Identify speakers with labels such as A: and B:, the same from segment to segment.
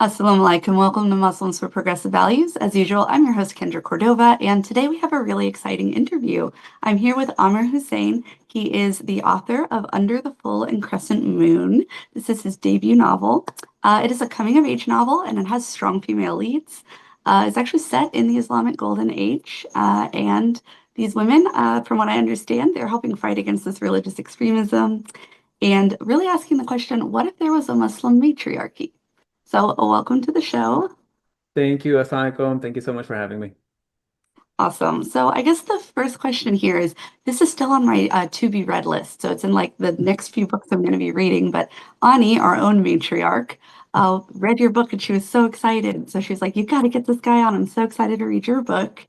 A: Assalamu alaikum. Welcome to Muslims for Progressive Values. As usual, I'm your host, Kendra Cordova, and today we have a really exciting interview. I'm here with Aamir Hussain. He is the author of Under the Full and Crescent Moon. This is his debut novel. It is a coming-of-age novel, and it has strong female leads. It's actually set in the Islamic Golden Age, and these women, from what I understand, they're helping fight against this religious extremism and really asking the question, what if there was a Muslim matriarchy? So, welcome to the show.
B: Thank you, Asanakom. Thank you so much for having me.
A: Awesome. So, I guess the first question here is this is still on my to be read list. So, it's in like the next few books I'm going to be reading. But Ani, our own matriarch, read your book and she was so excited. So, she was like, "You got to get this guy on. I'm so excited to read your book."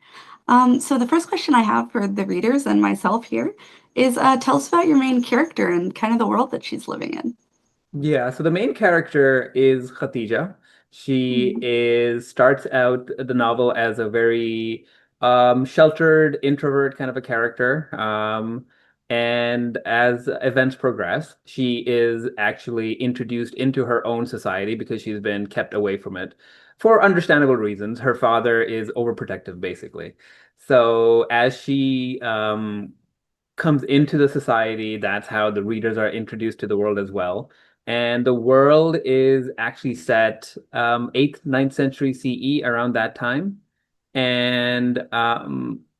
A: So, the first question I have for the readers and myself here is tell us about your main character and kind of the world that she's living in.
B: Yeah, so the main character is Khatija. She
A: Mhm.
B: is starts out the novel as a very sheltered introvert kind of a character. And as events progress, she is actually introduced into her own society because she's been kept away from it for understandable reasons. Her father is overprotective, basically. So as she comes into the society, that's how the readers are introduced to the world as well. And the world is actually set 8th, 9th century CE around that time. And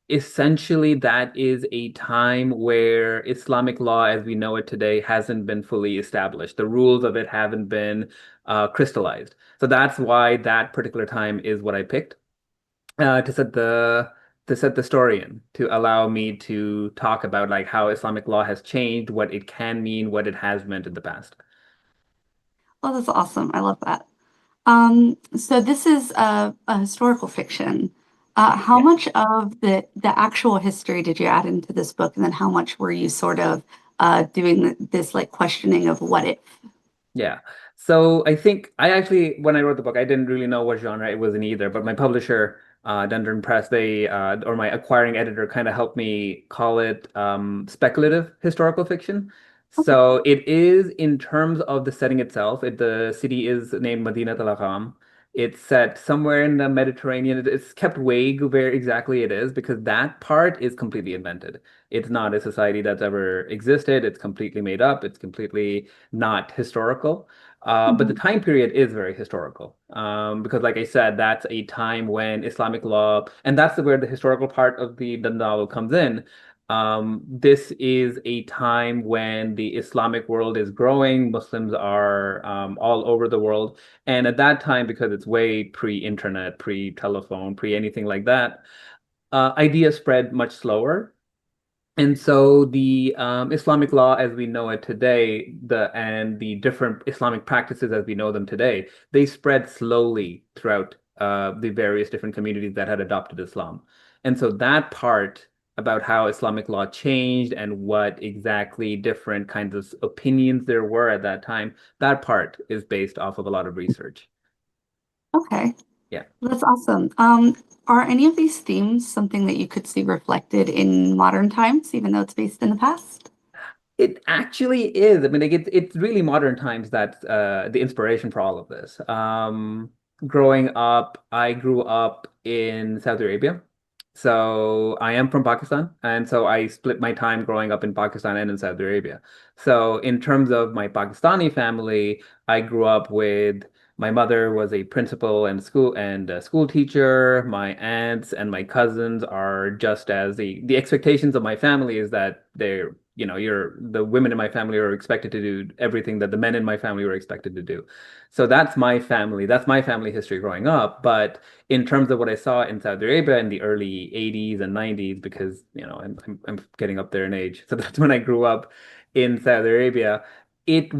B: essentially, that is a time where Islamic law as we know it today hasn't been fully established. The rules of it haven't been crystallized. So that's why that particular time is what I picked to set the story in to allow me to talk about like how Islamic law has changed, what it can mean, what it has meant in the past.
A: Oh, that's awesome. I love that. So this is a historical fiction. How
B: Yeah.
A: much of the actual history did you add into this book, and then how much were you sort of doing this like questioning of what if?
B: Yeah. So I think I actually, when I wrote the book, I didn't really know what genre it was in either, but my publisher, Dundrum Press, or my acquiring editor kind of helped me call it speculative historical fiction.
A: Okay.
B: So it is in terms of the setting itself. The city is named Madinat al-Aqam. It's set somewhere in the Mediterranean. It's kept vague where exactly it is because that part is completely invented. It's not a society that's ever existed. It's completely made up. It's completely not historical. But the
A: Mhm.
B: time period is very historical because, like I said, that's a time when Islamic law, and that's where the historical part of the novel comes in. This is a time when the Islamic world is growing. Muslims are all over the world. And at that time, because it's way pre-internet, pre-telephone, pre-anything like that, ideas spread much slower. And so the Islamic law as we know it today, the different Islamic practices as we know them today, they spread slowly throughout the various different communities that had adopted Islam. And so that part about how Islamic law changed and what exactly different kinds of opinions there were at that time, that part is based off of a lot of research.
A: Okay,
B: Yeah.
A: that's awesome. Are any of these themes something that you could see reflected in modern times, even though it's based in the past?
B: It actually is. I mean, like it's really modern times that the inspiration for all of this. Growing up, I grew up in Saudi Arabia. So I am from Pakistan, and so I split my time growing up in Pakistan and in Saudi Arabia. So in terms of my Pakistani family, I grew up with my mother was a principal and school teacher. My aunts and my cousins are just as the expectations of my family is that they're the women in my family are expected to do everything that the men in my family were expected to do. So that's my family. That's my family history growing up. But in terms of what I saw in Saudi Arabia in the early 80s and 90s, because I'm getting up there in age. So that's when I grew up in Saudi Arabia. It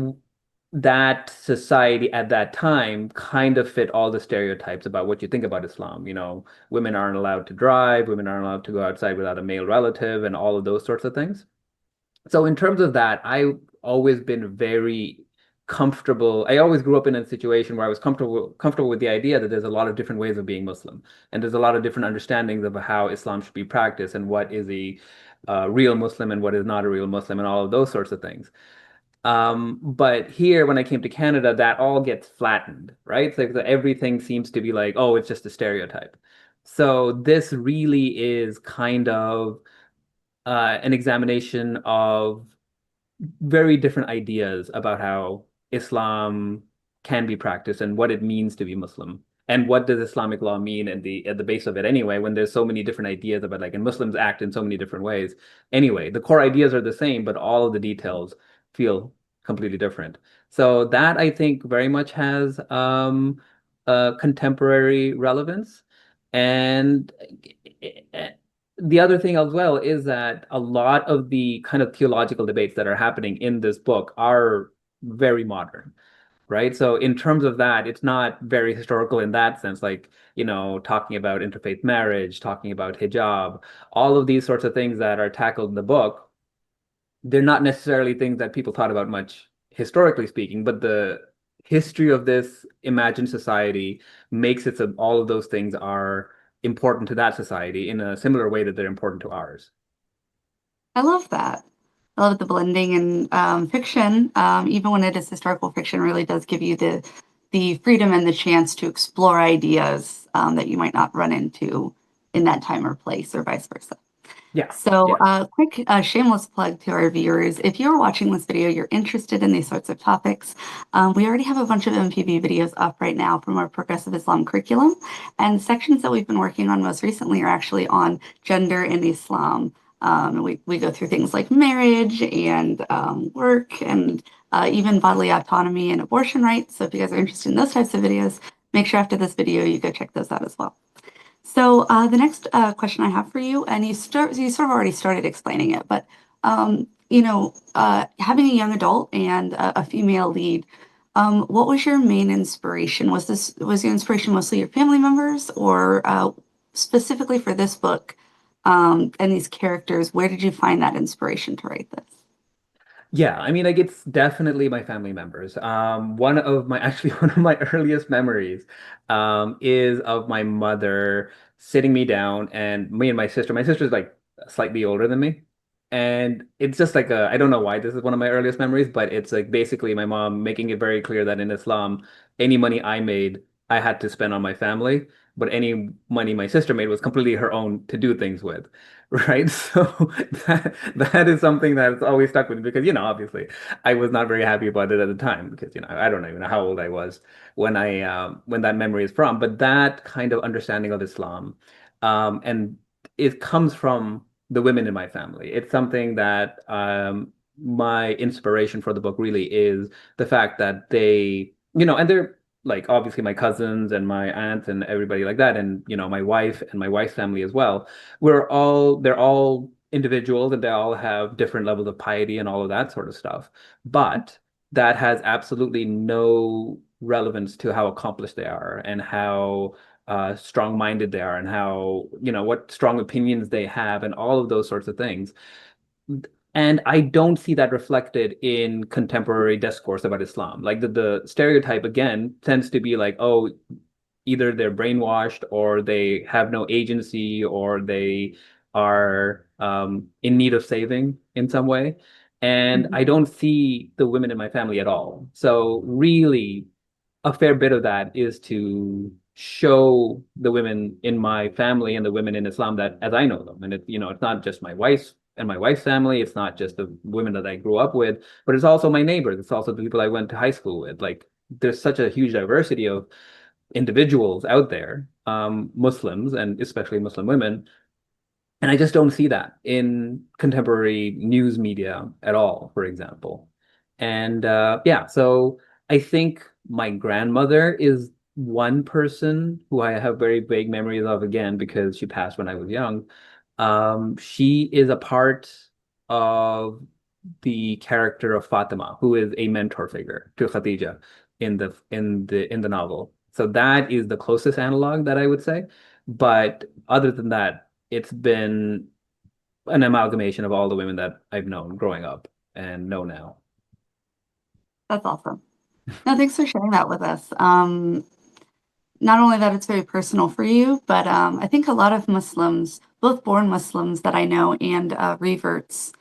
B: that society at that time kind of fit all the stereotypes about what you think about Islam. Women aren't allowed to drive, women aren't allowed to go outside without a male relative, and all of those sorts of things. So in terms of that, I've always been very comfortable. I always grew up in a situation where I was comfortable with the idea that there's a lot of different ways of being Muslim, and there's a lot of different understandings of how Islam should be practiced and what is a real Muslim and what is not a real Muslim, and all of those sorts of things. But here, when I came to Canada, that all gets flattened, right? It's like everything seems to be like, oh, it's just a stereotype. So this really is kind of an examination of very different ideas about how Islam can be practiced and what it means to be Muslim. And what does Islamic law mean at the base of it anyway, when there's so many different ideas about like, and Muslims act in so many different ways. Anyway, the core ideas are the same, but all of the details feel completely different. So that I think very much has contemporary relevance. And the other thing as well is that a lot of the kind of theological debates that are happening in this book are very modern, right? So in terms of that, it's not very historical in that sense, like, talking about interfaith marriage, talking about hijab, all of these sorts of things that are tackled in the book, they're not necessarily things that people thought about much historically speaking, but the history of this imagined society makes it so all of those things are important to that society in a similar way that they're important to ours.
A: I love that. I love the blending and fiction, even when it is historical fiction, really does give you the freedom and the chance to explore ideas that you might not run into in that time or place, or vice versa.
B: Yeah,
A: So,
B: yeah.
A: quick shameless plug to our viewers. If you're watching this video, you're interested in these sorts of topics, we already have a bunch of MPV videos up right now from our Progressive Islam curriculum. And sections that we've been working on most recently are actually on gender in Islam. We go through things like marriage and work and even bodily autonomy and abortion rights. So if you guys are interested in those types of videos, make sure after this video you go check those out as well. So the next question I have for you, and you sort of already started explaining it, but having a young adult and a female lead, what was your main inspiration? Was your inspiration mostly your family members, or specifically for this book and these characters? Where did you find that inspiration to write this?
B: Yeah, I mean, like it's definitely my family members. One of my actually one of my earliest memories is of my mother sitting me down and me and my sister. My sister's like slightly older than me. And it's just like I don't know why this is one of my earliest memories, but it's like basically my mom making it very clear that in Islam, any money I made, I had to spend on my family, but any money my sister made was completely her own to do things with. Right. So that is something that's always stuck with me because, obviously I was not very happy about it at the time because, I don't even know how old I was when that memory is from. But that kind of understanding of Islam, and it comes from the women in my family. It's something that my inspiration for the book really is the fact that and they're like obviously my cousins and my aunts and everybody like that, and my wife and my wife's family as well, they're all individuals and they all have different levels of piety and all of that sort of stuff. But that has absolutely no relevance to how accomplished they are and how strong-minded they are and how, what strong opinions they have and all of those sorts of things. And I don't see that reflected in contemporary discourse about Islam. Like the stereotype again tends to be like, oh, either they're brainwashed or they have no agency or they are in need of saving in some way. And
A: Mhm.
B: I don't see the women in my family at all. So really, a fair bit of that is to show the women in my family and the women in Islam that as I know them. And it's not just my wife's family, it's not just the women that I grew up with, but it's also my neighbors, it's also the people I went to high school with. Like there's such a huge diversity of individuals out there, Muslims and especially Muslim women, and I just don't see that in contemporary news media at all, for example. And yeah, so I think my grandmother is one person who I have very vague memories of again because she passed when I was young. She is a part of the character of Fatima, who is a mentor figure to Khadija in the novel. So that is the closest analog that I would say. But other than that, it's been an amalgamation of all the women that I've known growing up and know now.
A: That's awesome. No, thanks for sharing that with us. Not only that it's very personal for you, but I think a lot of Muslims, both born Muslims that I know and reverts,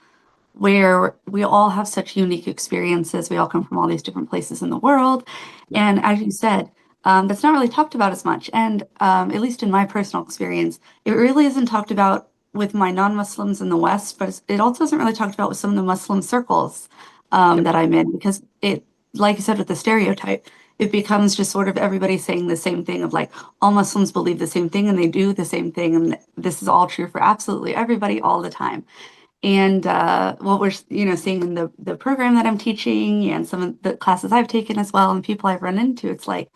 A: where we all have such unique experiences. We all come from all these different places in the world.
B: Yeah.
A: And as you said, that's not really talked about as much. And at least in my personal experience, it really isn't talked about with my non-Muslims in the West, but it also isn't really talked about with some of the Muslim circles
B: Yep.
A: that I'm in because it, like you said, with the stereotype, it becomes just sort of everybody saying the same thing of like all Muslims believe the same thing and they do the same thing, and this is all true for absolutely everybody all the time. And what we're seeing in the program that I'm teaching and some of the classes I've taken as well and people I've run into, it's like,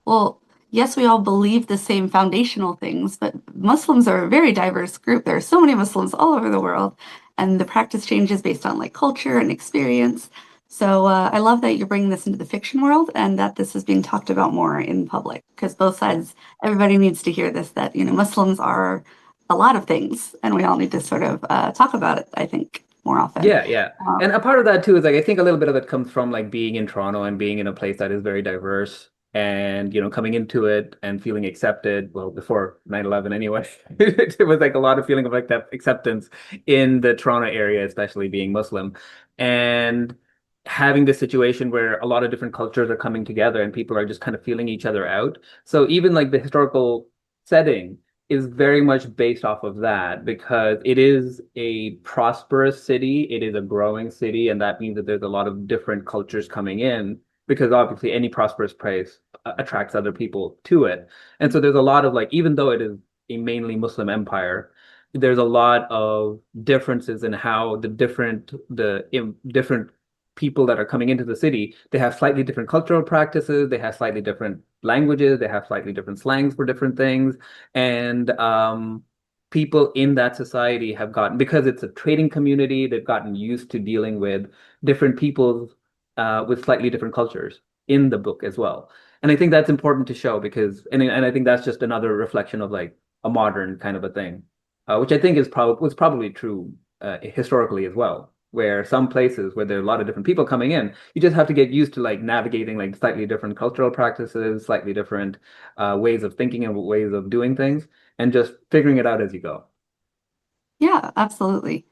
A: well, yes, we all believe the same foundational things, but Muslims are a very diverse group. There are so many Muslims all over the world, and the practice changes based on like culture and experience. So I love that you're bringing this into the fiction world and that this is being talked about more in public because both sides, everybody needs to hear this, that Muslims are a lot of things, and we all need to sort of talk about it, I think, more often.
B: Yeah, yeah. And
A: Um,
B: a part of that too is like I think a little bit of it comes from like being in Toronto and being in a place that is very diverse and coming into it and feeling accepted. Well, before 9/11 anyway. It was like a lot of feeling of like that acceptance in the Toronto area, especially being Muslim. And having this situation where a lot of different cultures are coming together and people are just kind of feeling each other out. So even like the historical setting is very much based off of that because it is a prosperous city, it is a growing city, and that means that there's a lot of different cultures coming in because obviously any prosperous place attracts other people to it. And so there's a lot of like, even though it is a mainly Muslim empire, there's a lot of differences in how different people that are coming into the city, they have slightly different cultural practices, they have slightly different languages, they have slightly different slangs for different things. And people in that society have gotten, because it's a trading community, they've gotten used to dealing with different peoples with slightly different cultures in the book as well. And I think that's important to show because, and I think that's just another reflection of like a modern kind of a thing, which I think was probably true historically as well, where some places where there are a lot of different people coming in, you just have to get used to like navigating like slightly different cultural practices, slightly different ways of thinking and ways of doing things, and just figuring it out as you go.
A: Yeah, absolutely.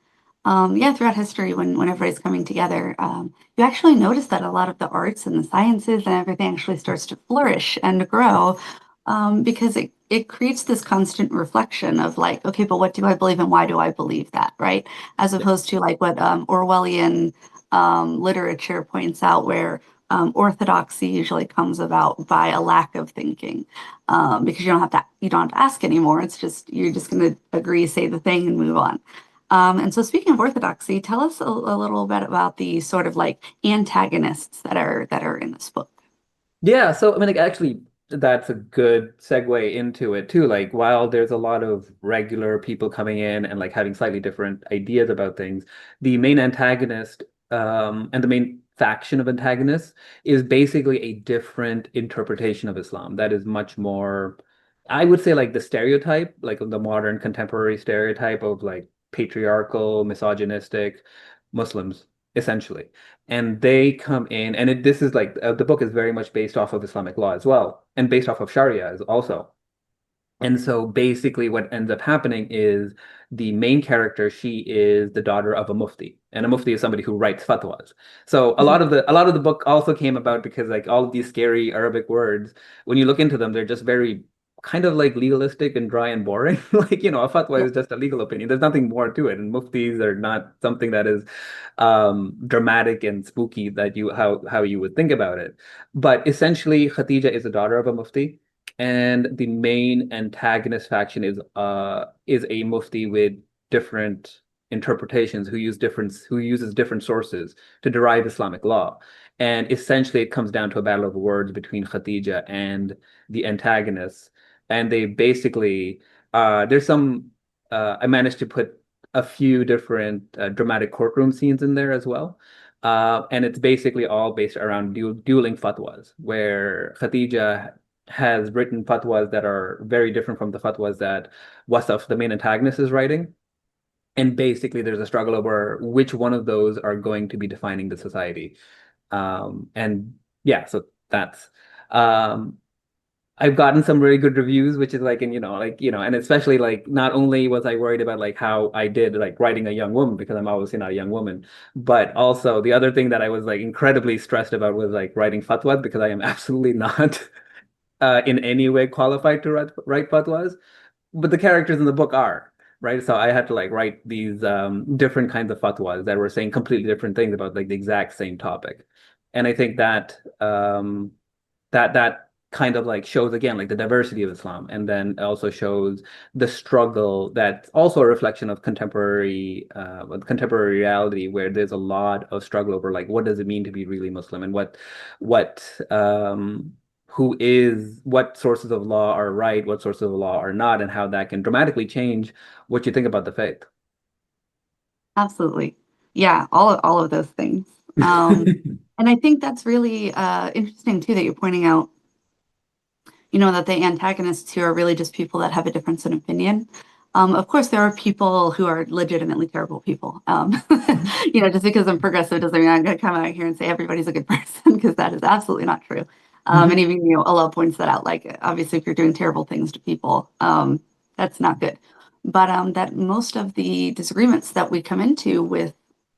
A: Yeah, throughout history, when everybody's coming together, you actually notice that a lot of the arts and the sciences and everything actually starts to flourish and to grow because it creates this constant reflection of like, okay, but what do I believe and why do I believe that, right? As
B: Yep.
A: opposed to like what Orwellian literature points out, where orthodoxy usually comes about by a lack of thinking because you don't have to ask anymore. It's just you're just going to agree, say the thing, and move on. And so, speaking of orthodoxy, tell us a little bit about the sort of like antagonists that are in this book.
B: Yeah, so I mean, like, actually, that's a good segue into it too. Like, while there's a lot of regular people coming in and like having slightly different ideas about things, the main antagonist, and the main faction of antagonists is basically a different interpretation of Islam that is much more, I would say, like the stereotype, like the modern contemporary stereotype of like patriarchal, misogynistic Muslims, essentially. And they come in, and this is like the book is very much based off of Islamic law as well, and based off of Sharia as also. And so basically, what ends up happening is the main character, she is the daughter of a mufti, and a mufti is somebody who writes fatwas. So
A: Mhm.
B: a lot of the book also came about because like all of these scary Arabic words, when you look into them, they're just very kind of like legalistic and dry and boring. Like, a fatwa
A: Yeah.
B: is just a legal opinion. There's nothing more to it, and muftis are not something that is dramatic and spooky that how you would think about it. But essentially, Khadija is the daughter of a mufti, and the main antagonist faction is a mufti with different interpretations who uses different sources to derive Islamic law. And essentially it comes down to a battle of words between Khadija and the antagonists. And they basically there's some I managed to put a few different dramatic courtroom scenes in there as well. And it's basically all based around dueling fatwas, where Khadija has written fatwas that are very different from the fatwas that Wasaf, the main antagonist, is writing. And basically, there's a struggle over which one of those are going to be defining the society. And yeah, so that's um, I've gotten some really good reviews, which is like, and and especially like not only was I worried about like how I did like writing a young woman because I'm obviously not a young woman, but also the other thing that I was like incredibly stressed about was like writing fatwas because I am absolutely not in any way qualified to write fatwas, but the characters in the book are, right? So I had to like write these different kinds of fatwas that were saying completely different things about like the exact same topic. And I think that that kind of like shows again like the diversity of Islam, and then also shows the struggle that's also a reflection of contemporary reality, where there's a lot of struggle over like what does it mean to be really Muslim, and what what sources of law are right, what sources of law are not, and how that can dramatically change what you think about the faith.
A: Absolutely. Yeah, all of those things. Um, and I think that's really interesting too that you're pointing out, that the antagonists here are really just people that have a difference in opinion. Of course, there are people who are legitimately terrible people. Just because I'm progressive doesn't mean I'm going to come out here and say everybody's a good person, because that is absolutely not true. And
B: Mhm.
A: even, Allah points that out. Like, obviously, if you're doing terrible things to people, that's not good. But that most of the disagreements that we come into with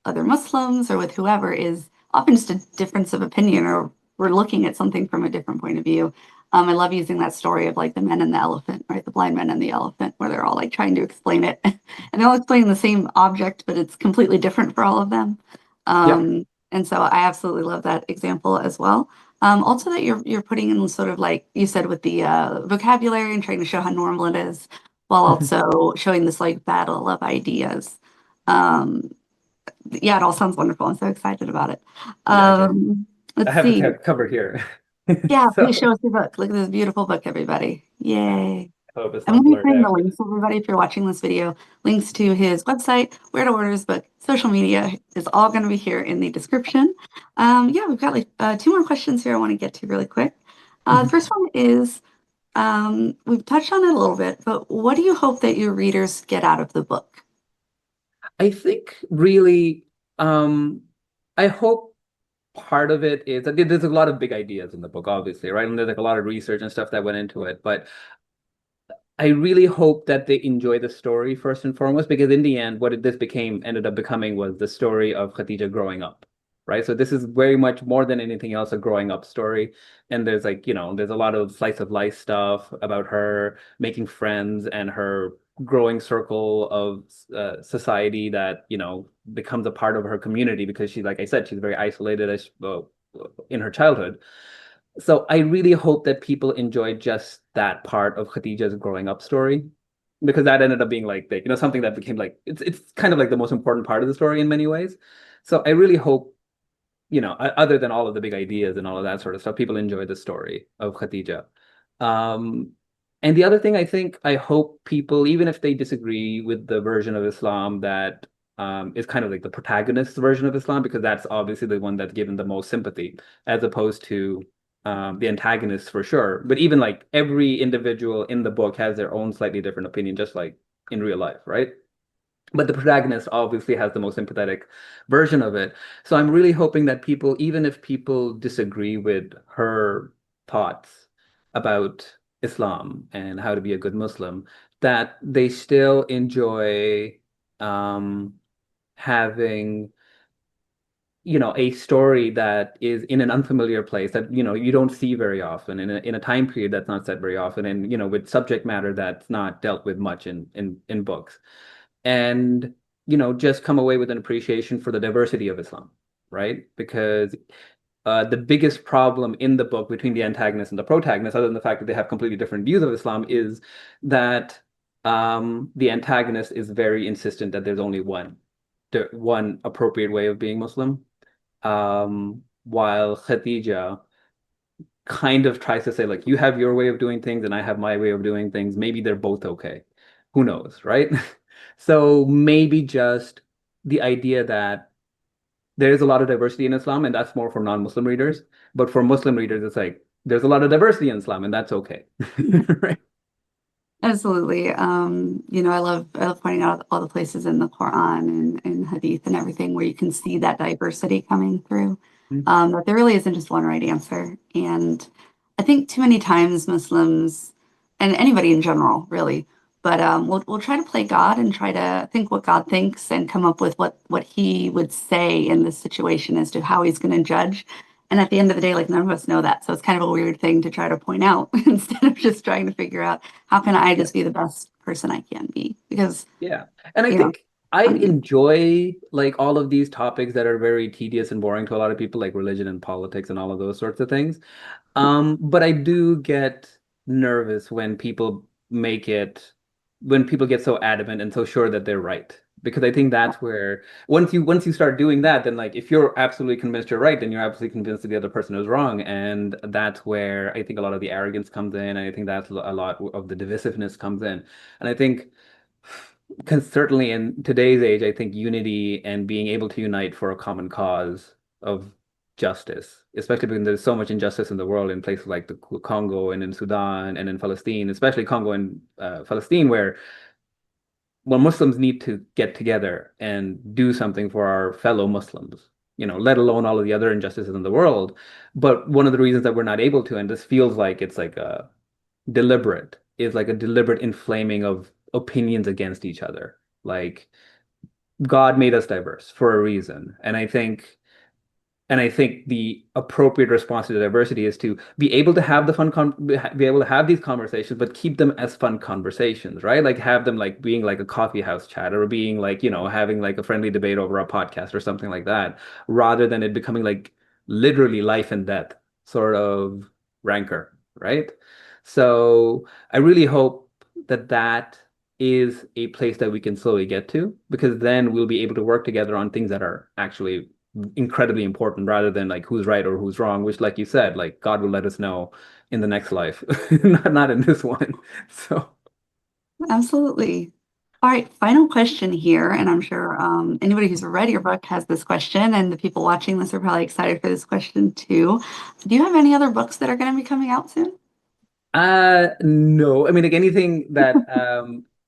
A: other Muslims or with whoever is often just a difference of opinion, or we're looking at something from a different point of view. I love using that story of like the men and the elephant, right? The blind men and the elephant, where they're all like trying to explain it, and they're all explaining the same object, but it's completely different for all of them.
B: Yep.
A: And so I absolutely love that example as well. Also, that you're putting in sort of like you said with the vocabulary and trying to show how normal it is, while also showing this like battle of ideas. Um, yeah, it all sounds wonderful. I'm so excited about it.
B: Yeah, I
A: Let's
B: have it
A: see.
B: covered here.
A: Yeah, please
B: So
A: show us your book. Look at this beautiful book, everybody. Yay.
B: I hope it's
A: I'm
B: not
A: going to be
B: blurred
A: putting the
B: out.
A: links, everybody, if you're watching this video, links to his website, where to order his book, social media is all going to be here in the description. Yeah, we've got like two more questions here I want to get to really quick. The first one is, we've touched on it a little bit, but what do you hope that your readers get out of the book?
B: I think really, I hope part of it is that there's a lot of big ideas in the book, obviously, right? And there's like a lot of research and stuff that went into it. But I really hope that they enjoy the story first and foremost, because in the end, this ended up becoming was the story of Khadija growing up, right? So this is very much more than anything else a growing up story. And there's like, there's a lot of slice of life stuff about her making friends and her growing circle of society that, becomes a part of her community because she, like I said, she's very isolated in her childhood. So I really hope that people enjoy just that part of Khadija's growing up story, because that ended up being like something that became like it's kind of like the most important part of the story in many ways. So I really hope, other than all of the big ideas and all of that sort of stuff, people enjoy the story of Khadija. Um, and the other thing I hope people, even if they disagree with the version of Islam that is kind of like the protagonist's version of Islam, because that's obviously the one that's given the most sympathy, as opposed to the antagonist for sure. But even like every individual in the book has their own slightly different opinion, just like in real life, right? But the protagonist obviously has the most sympathetic version of it. So I'm really hoping that people, even if people disagree with her thoughts about Islam and how to be a good Muslim, that they still enjoy um, having a story that is in an unfamiliar place that you don't see very often, in a time period that's not set very often, and with subject matter that's not dealt with much in books, and just come away with an appreciation for the diversity of Islam, right? Because the biggest problem in the book between the antagonist and the protagonist, other than the fact that they have completely different views of Islam, is that the antagonist is very insistent that there's only one appropriate way of being Muslim, while Khadija kind of tries to say, like, you have your way of doing things and I have my way of doing things. Maybe they're both okay. Who knows, right? So maybe just the idea that there is a lot of diversity in Islam, and that's more for non-Muslim readers. But for Muslim readers, it's like there's a lot of diversity in Islam, and that's okay. Right?
A: Absolutely. I love pointing out all the places in the Quran and Hadith and everything where you can see that diversity coming through. That there really isn't just one right answer. And I think too many times Muslims and anybody in general, really, but we'll try to play God and try to think what God thinks and come up with what He would say in this situation as to how He's going to judge. And at the end of the day, like none of us know that, so it's kind of a weird thing to try to point out instead of just trying to figure out how can I
B: Yeah.
A: just be the best person I can be because
B: Yeah. And I
A: you know,
B: think I
A: I mean,
B: enjoy like all of these topics that are very tedious and boring to a lot of people, like religion and politics and all of those sorts of things. But I do get nervous when people get so adamant and so sure that they're right. Because I think that's where once you start doing that, then like if you're absolutely convinced you're right, then you're absolutely convinced that the other person is wrong. And that's where I think a lot of the arrogance comes in. And I think that's a lot of the divisiveness comes in. And I think because certainly in today's age, I think unity and being able to unite for a common cause of justice, especially when there's so much injustice in the world in places like the Congo and in Sudan and in Palestine, especially Congo and Palestine, where Muslims need to get together and do something for our fellow Muslims, let alone all of the other injustices in the world. But one of the reasons that we're not able to, and this feels like it's like a deliberate, is like a deliberate inflaming of opinions against each other. Like God made us diverse for a reason. And I think the appropriate response to diversity is to be able to have be able to have these conversations, but keep them as fun conversations, right? Like have them like being like a coffee house chat or being like, having like a friendly debate over a podcast or something like that, rather than it becoming like literally life and death sort of rancor, right? So I really hope that that is a place that we can slowly get to, because then we'll be able to work together on things that are actually incredibly important rather than like who's right or who's wrong, which like you said, like God will let us know in the next life, not in this one. So
A: absolutely. All right, final question here, and I'm sure anybody who's read your book has this question, and the people watching this are probably excited for this question too. Do you have any other books that are going to be coming out soon?
B: no. I mean, like anything that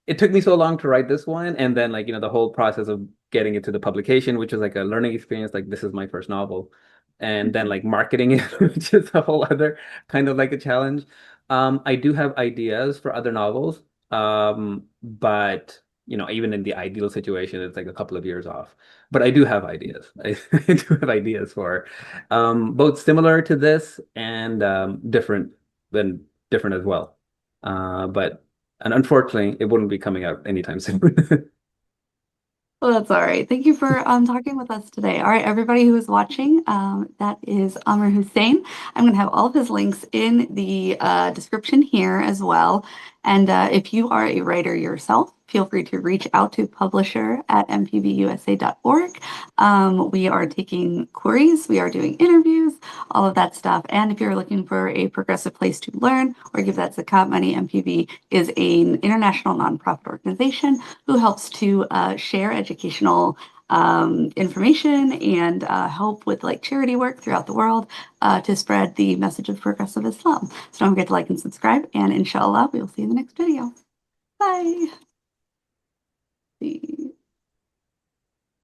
B: it took me so long to write this one, and then like, the whole process of getting it to the publication, which was like a learning experience, like this is my first novel, and then like marketing it, which is a whole other kind of like a challenge. I do have ideas for other novels, but even in the ideal situation, it's like a couple of years off. But I do have ideas. I do have ideas for both similar to this and than different as well. And unfortunately, it wouldn't be coming out anytime soon.
A: Well, that's all right. Thank you for talking with us today. All right, everybody who is watching, that is Amr Hussain. I'm going to have all of his links in the description here as well. And if you are a writer yourself, feel free to reach out to publisher at mpbusa.org. We are taking queries, we are doing interviews, all of that stuff. And if you're looking for a progressive place to learn or give that zakat money, MPB is an international nonprofit organization who helps to share educational information and help with like charity work throughout the world to spread the message of progressive Islam. So don't forget to like and subscribe, and inshallah, we will see you in the next video. Bye.